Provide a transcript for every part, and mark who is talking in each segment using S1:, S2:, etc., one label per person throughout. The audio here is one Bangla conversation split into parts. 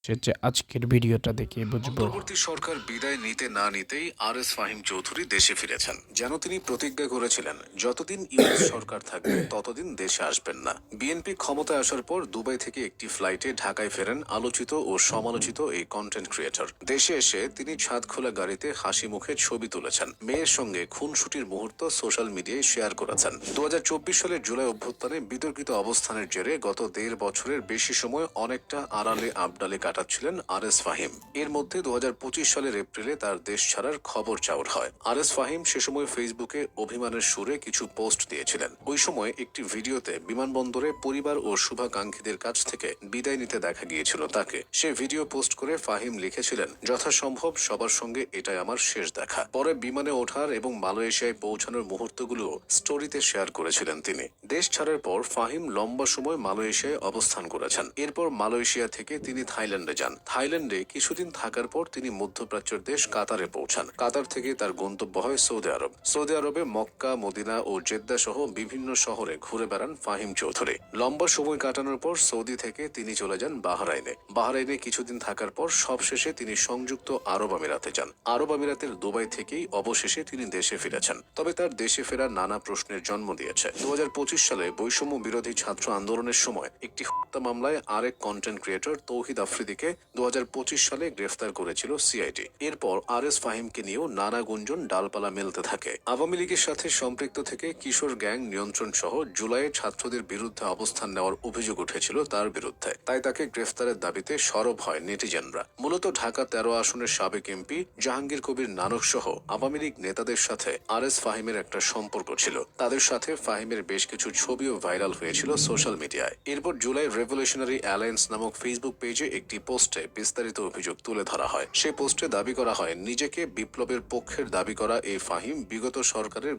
S1: যে আজকের ভিডিওটা দেখে বুঝবো।
S2: অন্তর্বর্তী সরকার বিদায় নিতে না নিতেই আরএস ফাহিম চৌধুরী দেশে ফিরেছেন। যেন তিনি প্রতিজ্ঞা করেছিলেন যতদিন ইউনূস সরকার থাকবে ততদিন দেশে আসবেন না। বিএনপি ক্ষমতায় আসার পর দুবাই থেকে একটি ফ্লাইটে ঢাকায় ফেরেন আলোচিত ও সমালোচিত এই কন্টেন্ট ক্রিয়েটর। দেশে এসে তিনি ছাদ খোলা গাড়িতে হাসি মুখে ছবি তুলেছেন, মেয়ের সঙ্গে খুনসুটির মুহূর্ত সোশ্যাল মিডিয়ায় শেয়ার করেছেন। 2024 সালের জুলাই অভ্যুত্থানে বিতর্কিত অবস্থানের জেরে গত 1.5 বছরের বেশি সময় অনেকটা আড়ালে আবডালে কাটাচ্ছিলেন আরএস ফাহিম। এর মধ্যে 2025 সালের এপ্রিলে তার দেশ ছাড়ার খবর চাউর হয়। আরএস ফাহিম সে সময় ফেসবুকে অভিমানের সুরে কিছু পোস্ট দিয়েছিলেন। ওই সময় একটি ভিডিওতে বিমানবন্দরে পরিবার ও শুভাকাঙ্ক্ষীদের কাছ থেকে বিদায় নিতে দেখা গিয়েছিল তাকে। সে ভিডিও পোস্ট করে ফাহিম লিখেছিলেন, যথাসম্ভব সবার সঙ্গে এটাই আমার শেষ দেখা। পরে বিমানে ওঠার এবং মালয়েশিয়ায় পৌঁছানোর মুহূর্তগুলো স্টোরিতে শেয়ার করেছিলেন তিনি। দেশ ছাড়ার পর ফাহিম লম্বা সময় মালয়েশিয়ায় অবস্থান করেছেন। এরপর মালয়েশিয়া থেকে তিনি থাইল্যান্ডে যান। থাইল্যান্ডে কিছুদিন থাকার পর তিনি মধ্যপ্রাচ্যের দেশ কাতারে পৌঁছান। কাতার থেকে তার গন্তব্য হয় সৌদি আরব। সৌদি আরবে মক্কা, মদিনা ও জেদ্দা সহ বিভিন্ন শহরে ঘুরে বেড়ান ফাহিম চৌধুরী। লম্বা সময় কাটানোর পর সৌদি থেকে তিনি চলে যান বাহরাইনে। বাহরাইনে কিছুদিন থাকার পর সবশেষে তিনি সংযুক্ত আরব আমিরাতে যান। আরব আমিরাতের দুবাই থেকেই অবশেষে তিনি দেশে ফিরেছেন। তবে তার দেশে ফেরা নানা প্রশ্নের জন্ম দিয়েছে। 2025 সালে বৈষম্য বিরোধী ছাত্র আন্দোলনের সময় একটি হত্যা মামলায় আরেক কন্টেন্ট ক্রিয়েটর তৌহিদ আফ্রিদিকে 2025 সালে গ্রেফতার করেছিল সিআইডি। এরপর আরএস ফাহিমকে নিয়েও নানা গুঞ্জন ডালপালা মেলতে থাকে। আওয়ামী লীগের সাথে সম্পৃক্ত থেকে কিশোর গ্যাং নিয়ন্ত্রণ সহ জুলাইয়ে ছাত্রদের বিরুদ্ধে অবস্থান নেওয়ার অভিযোগ উঠেছিল তার বিরুদ্ধে। তাই তাকে গ্রেফতারের দাবিতে সরব হয় নেটিজেনরা। মূলত ঢাকা 13 আসনের সাবেক এমপি জাহাঙ্গীর কবির নানক সহ আওয়ামী লীগ নেতাদের সাথে আরএস ফাহিমের একটা সম্পর্ক ছিল। তাদের সাথে ফাহিমের বেশ কিছু ছবিও ভাইরাল হয়েছিল সোশ্যাল মিডিয়ায়। এরপর জুলাই রেভলিউশনারি অ্যালায়েন্স নামক ফেসবুক পেজে একটি পোস্টে বিস্তারিত অভিযোগ তুলে ধরা হয়। সে পোস্টে দাবি করা হয়, নিজেকে বিপ্লবের পক্ষের দাবি করা এই ফাহিম বিগত সরকারের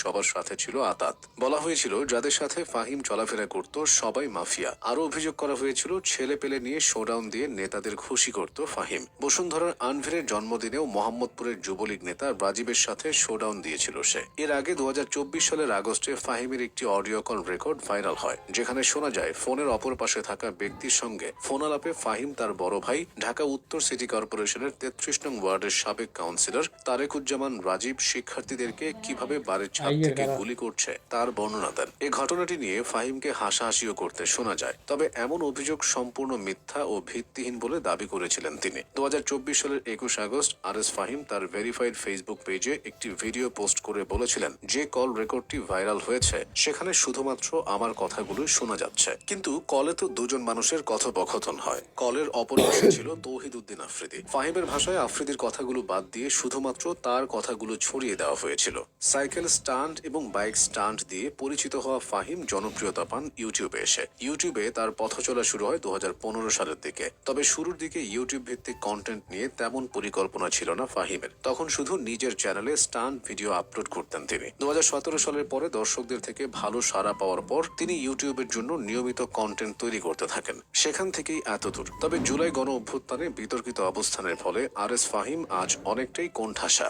S2: সবার সাথে ছিল আতাত। বলা হয়েছিল যাদের সাথে ফাহিম চলাফেরা করত সবাই মাফিয়া। আরো অভিযোগ করা হয়েছিল ছেলে পেলে নিয়ে শোডাউন দিয়ে নেতাদের খুশি করত ফাহিম। বসুন্ধরার আনভিরের জন্মদিনেও মোহাম্মদপুরের যুবলীগ নেতা রাজীবের সাথে শোডাউন দিয়েছিল সে। এর আগে 2024 সালের আগস্টে ফাহিমের একটি অডিও কল রেকর্ড ভাইরাল হয়, যেখানে শোনা যায় ফোনের অপর পাশে থাকা ব্যক্তির সঙ্গে ফোন আলাপে ফাহিম তার বড় ভাই ঢাকা উত্তর সিটি কর্পোরেশনের 33 নং ওয়ার্ডের সাবেক কাউন্সিলর তারেকুজ্জামান রাজীব শিক্ষার্থীদেরকে কিভাবে বাড়ির ছাদ থেকে গুলি করছে তার বর্ণনা দেন। এই ঘটনাটি নিয়ে ফাহিমকে হাসাহাসিও করতে শোনা যায়। তবে এমন অভিযোগ সম্পূর্ণ মিথ্যা ও ভিত্তিহীন বলে দাবি করেছিলেন তিনি। 2024 সালের 21 আগস্ট আরএস ফাহিম তার ভেরিফাইড ফেসবুক পেজে একটি ভিডিও পোস্ট করে বলেছিলেন, যে কল রেকর্ডটি ভাইরাল হয়েছে সেখানে শুধুমাত্র আমার কথাগুলোই শোনা যাচ্ছে। কিন্তু কলে তো দুজন মানুষের কথোপকথন হয়। কলের অপর পাশে ছিল তৌহিদ উদ্দিন আফ্রিদি। ফাহিমের ভাষায় আফ্রিদির কথাগুলো বাদ দিয়ে শুধুমাত্র তার কথাগুলো ছড়িয়ে দেওয়া হয়েছিল। সাইকেল স্টান্ট এবং বাইক স্টান্ট দিয়ে পরিচিত হওয়া ফাহিম জনপ্রিয়তা পান ইউটিউবে এসে। ইউটিউবে তার পথ চলা শুরু হয় 2015 সালের দিকে। তবে শুরুর দিকে ইউটিউব ভিত্তিক কন্টেন্ট নিয়ে তেমন পরিকল্পনা ছিল না ফাহিমের। তখন শুধু নিজের চ্যানেলে স্টান্ট ভিডিও আপলোড করতেন তিনি। 2017 সালের পরে দর্শকদের থেকে ভালো সাড়া পাওয়ার পর তিনি ইউটিউবের জন্য নিয়মিত কন্টেন্ট তৈরি করতে থাকেন। সেখান থেকেই এতদূর। তবে জুলাই গণ অভ্যুত্থানে বিতর্কিত অবস্থানের ফলে আরএস ফাহিম আজ অনেকটাই কোণঠাসা।